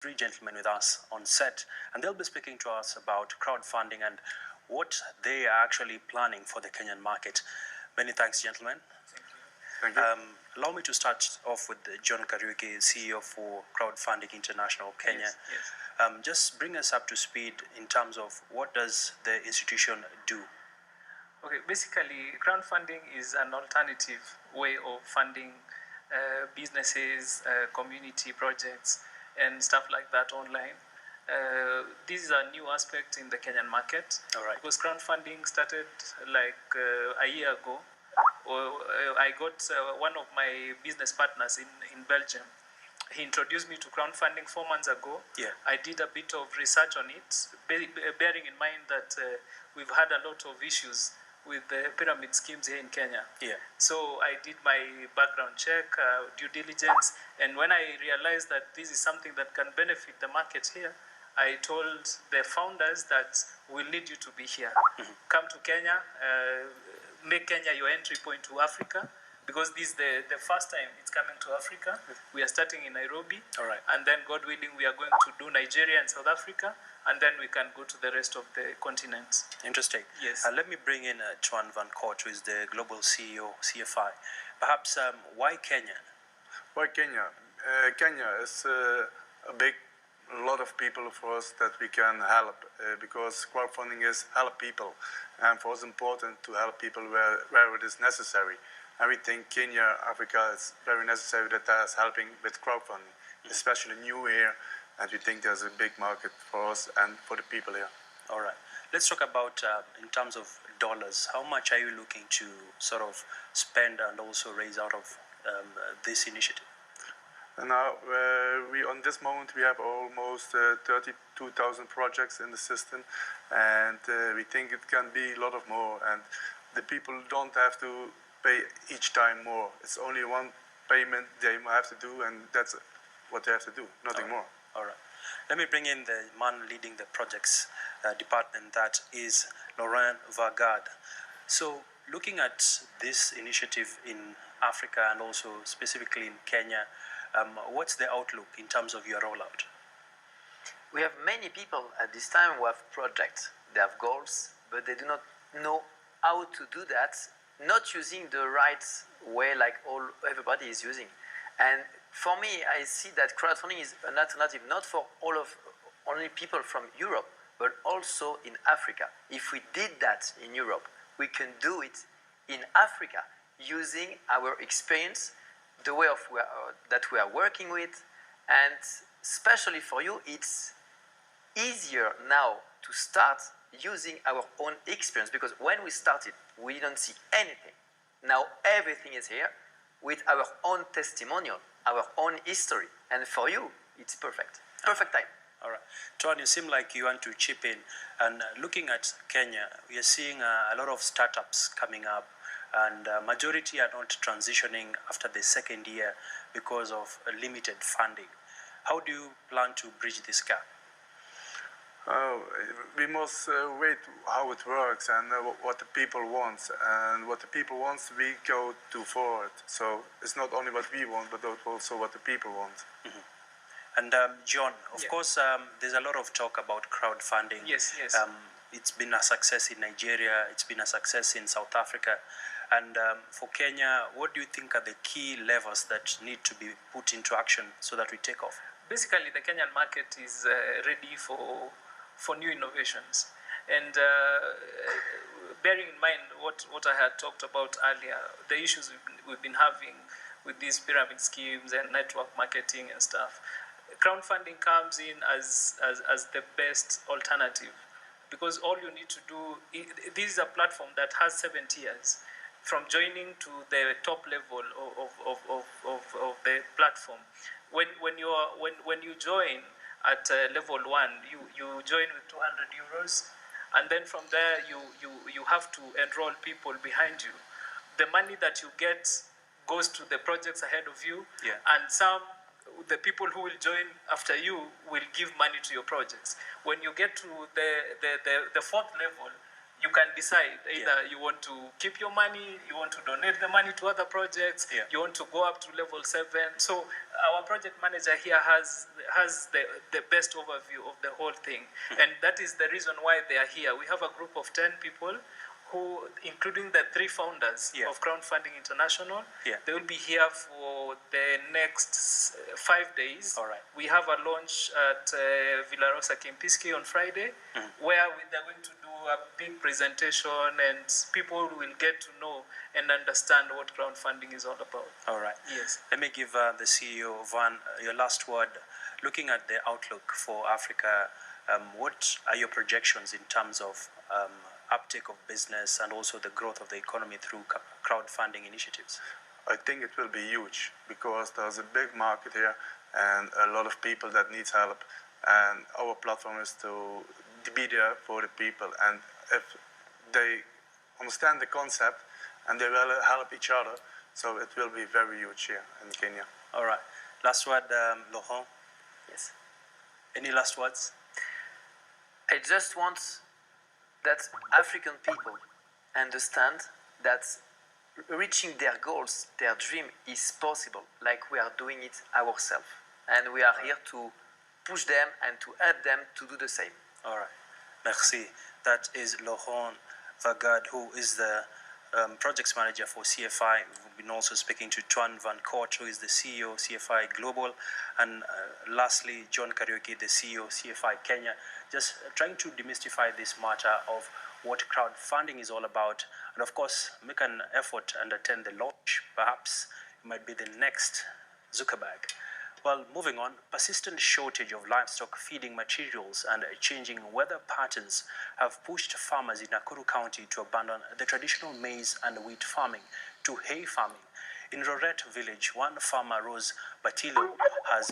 Three gentlemen with us on set, and they'll be speaking to us about crowdfunding and what they are actually planning for the Kenyan market. Many thanks, gentlemen. Thank you. Allow me to start off with John Kariuki, CEO for Crowdfunding International, Kenya. Yes. Just bring us up to speed in terms of what does the institution do? Okay, basically, crowdfunding is an alternative way of funding businesses, community projects, and stuff like that online. This is a new aspect in the Kenyan market. All right. Because crowdfunding started like a year ago. I got one of my business partners in Belgium. He introduced me to crowdfunding 4 months ago. Yeah. I did a bit of research on it, bearing in mind that we've had a lot of issues with the pyramid schemes here in Kenya. Yeah. So I did my background check, due diligence, and when I realized that this is something that can benefit the market here, I told the founders that we'll need you to be here. Mm-hmm. Come to Kenya, make Kenya your entry point to Africa, because this is the first time it's coming to Africa. We are starting in Nairobi. All right. And then, God willing, we are going to do Nigeria and South Africa, and then we can go to the rest of the continent. Interesting. Yes. Let me bring in Chuan Van Court, who is the global CEO, CFI. Perhaps why Kenya? Why Kenya? Kenya is a lot of people for us that we can help because crowdfunding is help people, and for us important to help people where it is necessary. And we think Kenya, Africa is very necessary that is helping with crowdfunding, especially new here, and we think there's a big market for us and for the people here. All right. Let's talk about in terms of dollars. How much are you looking to sort of spend and also raise out of this initiative? And now, on this moment, we have almost 32,000 projects in the system, and we think it can be a lot of more. And the people don't have to pay each time more. It's only one payment they have to do, and that's what they have to do, nothing more. All right. Let me bring in the man leading the projects department, that is Laurent Vargard. So, looking at this initiative in Africa and also specifically in Kenya, what's the outlook in terms of your rollout? We have many people at this time who have projects, they have goals, but they do not know how to do that, not using the right way like everybody is using. And for me, I see that crowdfunding is an alternative not for only people from Europe, but also in Africa. If we did that in Europe, we can do it in Africa using our experience, the way that we are working with, and especially for you, it's easier now to start using our own experience, because when we started, we didn't see anything. Now everything is here with our own testimonial, our own history, and for you, it's perfect. Perfect time. All right. John, you seem like you want to chip in. And looking at Kenya, we are seeing a lot of startups coming up, and majority are not transitioning after the second year because of limited funding. How do you plan to bridge this gap? We must wait how it works and what the people want. And what the people want, we go to forward. So it's not only what we want, but also what the people want. Mm-hmm. And John, of course, there's a lot of talk about crowdfunding. Yes. It's been a success in Nigeria. It's been a success in South Africa. And for Kenya, what do you think are the key levers that need to be put into action so that we take off? Basically, the Kenyan market is ready for new innovations. And bearing in mind what I had talked about earlier, the issues we've been having with these pyramid schemes and network marketing and stuff, crowdfunding comes in as the best alternative, because all you need to do, this is a platform that has 7 tiers. From joining to the top level of the platform, when you join at level 1, you join with 200 euros, and then from there you have to enroll people behind you. The money that you get goes to the projects ahead of you, and the people who will join after you will give money to your projects. When you get to the 4th level, you can decide either you want to keep your money, you want to donate the money to other projects, you want to go up to level 7. So our project manager here has the best overview of the whole thing. And that is the reason why they are here. We have a group of 10 people who, including the 3 founders of Crowdfunding International, they will be here for the next 5 days. All right. We have a launch at Villarosa Kempiski on Friday, where they're going to do a big presentation and people will get to know and understand what crowdfunding is all about. All right. Yes. Let me give the CEO, Van, your last word. Looking at the outlook for Africa, what are your projections in terms of uptake of business and also the growth of the economy through crowdfunding initiatives? I think it will be huge because there's a big market here and a lot of people that needs help, and our platform is to be there for the people, and if they understand the concept and they will help each other, so it will be very huge here in Kenya. All right. Last word, Laurent. Yes. Any last words? I just want that African people understand that reaching their goals, their dream is possible, like we are doing it ourselves. And we are here to push them and to help them to do the same. All right. Merci. That is Laurent Vagard, who is the projects manager for CFI. We've been also speaking to Tuan Van Court, who is the CEO of CFI Global. And lastly, John Kariuki, the CEO of CFI Kenya, just trying to demystify this matter of what crowdfunding is all about. And of course, make an effort and attend the launch. Perhaps it might be the next Zuckerberg. Well, moving on, persistent shortage of livestock feeding materials and changing weather patterns have pushed farmers in Nakuru County to abandon the traditional maize and wheat farming to hay farming. In Roret village, one farmer, Rose Batilo, has